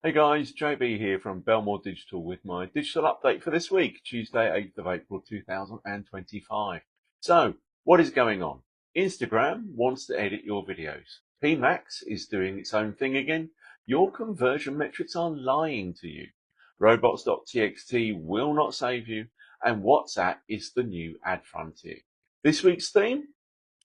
Hey guys, JB here from Belmore Digital with my digital update for this week, Tuesday, 8th of April 2025. So, what is going on? Instagram wants to edit your videos. PMax is doing its own thing again. Your conversion metrics are lying to you. Robots.txt will not save you, and WhatsApp is the new ad frontier. This week's theme?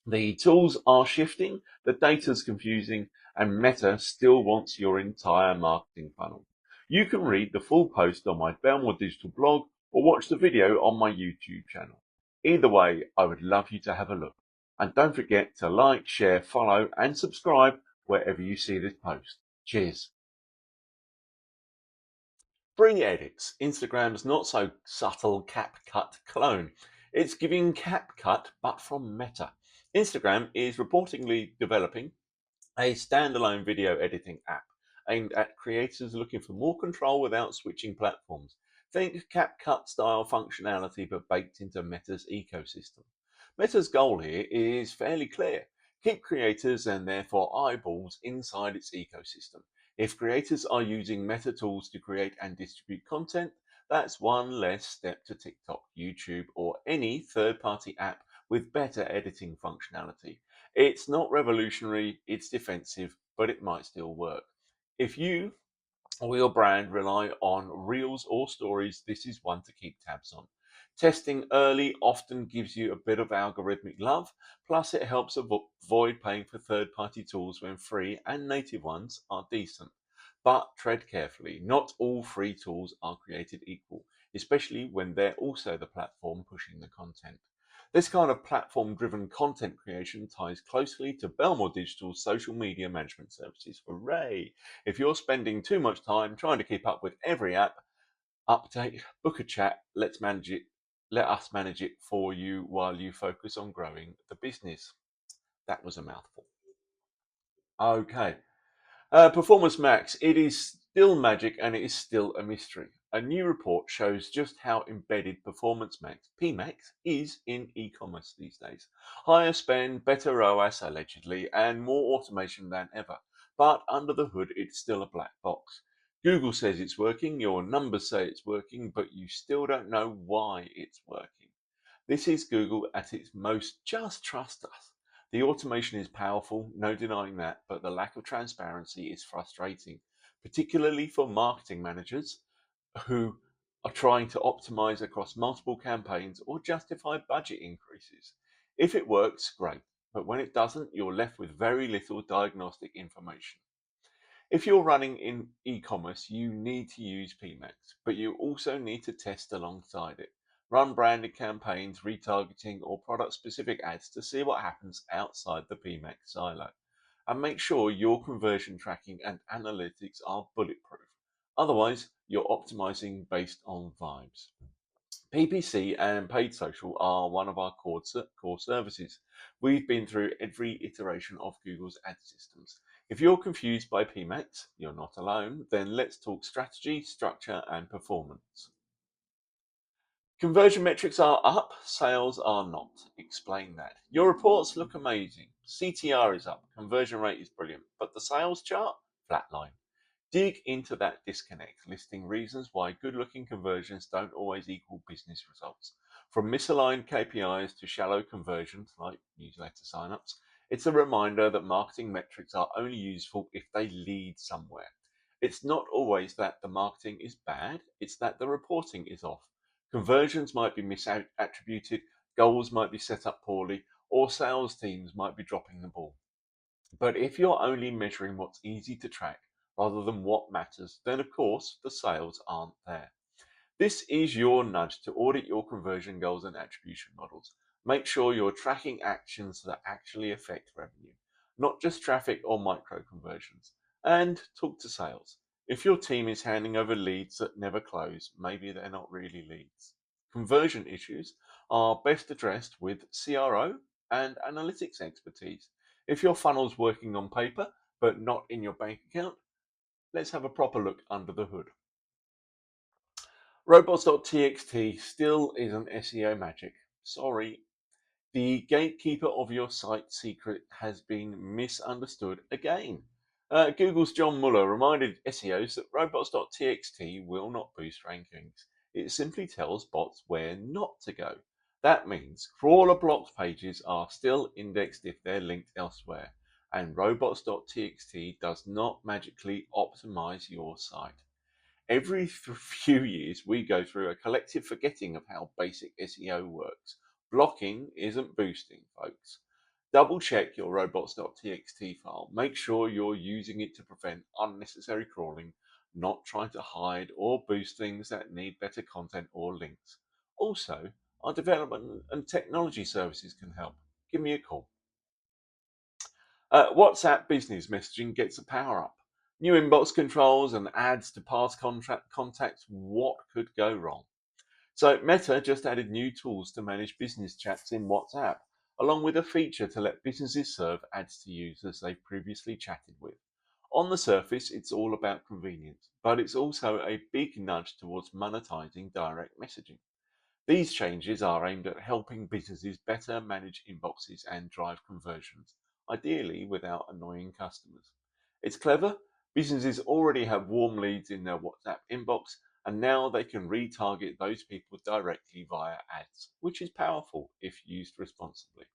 The tools are shifting, the data's confusing, and Meta still wants your entire marketing funnel. You can read the full post on my Belmore Digital blog or watch the video on my YouTube channel. Either way, I would love you to have a look. And don't forget to like, share, follow, and subscribe wherever you see this post. Cheers. Bring edits, Instagram's not so subtle CapCut clone. It's giving CapCut, but from Meta. Instagram is reportedly developing a standalone video editing app aimed at creators looking for more control without switching platforms. Think CapCut style functionality but baked into Meta's ecosystem. Meta's goal here is fairly clear. Keep creators and therefore eyeballs inside its ecosystem. If creators are using Meta tools to create and distribute content, that's one less step to TikTok, YouTube, or any third-party app with better editing functionality. It's not revolutionary, it's defensive, but it might still work. If you or your brand rely on reels or stories, this is one to keep tabs on. Testing early often gives you a bit of algorithmic love, plus it helps avoid paying for third-party tools when free and native ones are decent. But tread carefully, not all free tools are created equal, especially when they're also the platform pushing the content. This kind of platform-driven content creation ties closely to Belmore Digital's social media management services. Hooray! If you're spending too much time trying to keep up with every app update, book a chat. Let's manage it. Let us manage it for you while you focus on growing the business. That was a mouthful. Okay. Performance Max, it is still magic and it is still a mystery. A new report shows just how embedded Performance Max, PMax, is in e-commerce these days. Higher spend, better ROAS allegedly, and more automation than ever. But under the hood, it's still a black box. Google says it's working, your numbers say it's working, but you still don't know why it's working. This is Google at its most. Just trust us. The automation is powerful, no denying that, but the lack of transparency is frustrating, particularly for marketing managers who are trying to optimize across multiple campaigns or justify budget increases. If it works, great, but when it doesn't, you're left with very little diagnostic information. If you're running in e-commerce, you need to use PMax, but you also need to test alongside it. Run branded campaigns, retargeting, or product-specific ads to see what happens outside the PMax silo. And make sure your conversion tracking and analytics are bulletproof. Otherwise, you're optimizing based on vibes. PPC and paid social are one of our core services. We've been through every iteration of Google's ad systems. If you're confused by PMax, you're not alone. Then let's talk strategy, structure, and performance. Conversion metrics are up, sales are not. Explain that. Your reports look amazing. CTR is up, conversion rate is brilliant, but the sales chart, flatline. Dig into that disconnect, listing reasons why good-looking conversions don't always equal business results. From misaligned KPIs to shallow conversions, like newsletter signups, it's a reminder that marketing metrics are only useful if they lead somewhere. It's not always that the marketing is bad, it's that the reporting is off. Conversions might be misattributed, goals might be set up poorly, or sales teams might be dropping the ball. But if you're only measuring what's easy to track rather than what matters, then of course the sales aren't there. This is your nudge to audit your conversion goals and attribution models. Make sure you're tracking actions that actually affect revenue, not just traffic or micro conversions. And talk to sales. If your team is handing over leads that never close, maybe they're not really leads. Conversion issues are best addressed with CRO and analytics expertise. If your funnel's working on paper but not in your bank account, let's have a proper look under the hood. Robots.txt still isn't SEO magic. Sorry. The gatekeeper of your site secret has been misunderstood again. Google's John Mueller reminded SEOs that robots.txt will not boost rankings. It simply tells bots where not to go. That means crawler blocked pages are still indexed if they're linked elsewhere, and robots.txt does not magically optimize your site. Every few years, we go through a collective forgetting of how basic SEO works. Blocking isn't boosting, folks. Double check your robots.txt file. Make sure you're using it to prevent unnecessary crawling, not trying to hide or boost things that need better content or links. Also, our development and technology services can help. Give me a call. WhatsApp business messaging gets a power up. New inbox controls and ads to past contract contacts. What could go wrong? So, Meta just added new tools to manage business chats in WhatsApp, along with a feature to let businesses serve ads to users they've previously chatted with. On the surface, it's all about convenience, but it's also a big nudge towards monetizing direct messaging. These changes are aimed at helping businesses better manage inboxes and drive conversions, ideally without annoying customers. It's clever. Businesses already have warm leads in their WhatsApp inbox, and now they can retarget those people directly via ads, which is powerful if used responsibly.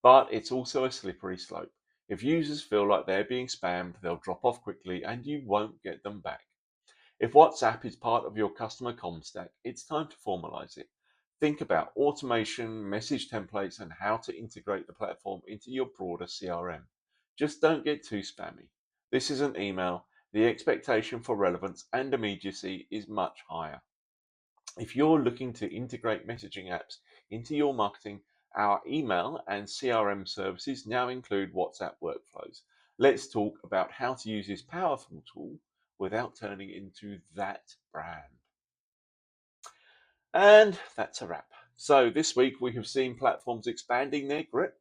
But it's also a slippery slope. If users feel like they're being spammed, they'll drop off quickly and you won't get them back. If WhatsApp is part of your customer comm stack, it's time to formalize it. Think about automation, message templates, and how to integrate the platform into your broader CRM. Just don't get too spammy. This isn't email. The expectation for relevance and immediacy is much higher. If you're looking to integrate messaging apps into your marketing, our email and CRM services now include WhatsApp workflows. Let's talk about how to use this powerful tool without turning into that brand. And that's a wrap. So this week we have seen platforms expanding their grip,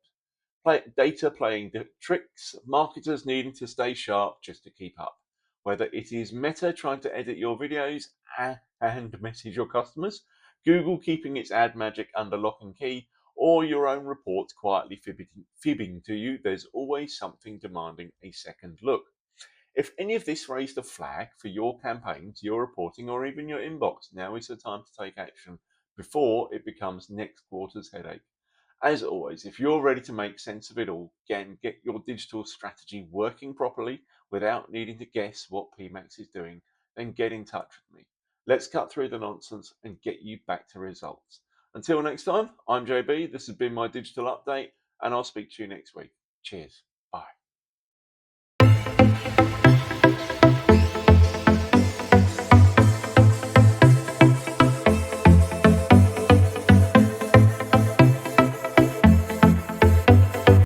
data playing tricks, marketers needing to stay sharp just to keep up. Whether it is Meta trying to edit your videos and message your customers, Google keeping its ad magic under lock and key, or your own reports quietly fibbing to you, there's always something demanding a second look. If any of this raised a flag for your campaigns, your reporting, or even your inbox, now is the time to take action before it becomes next quarter's headache. As always, if you're ready to make sense of it all, again, get your digital strategy working properly without needing to guess what PMax is doing, then get in touch with me. Let's cut through the nonsense and get you back to results. Until next time, I'm JB. This has been my digital update, and I'll speak to you next week. Cheers.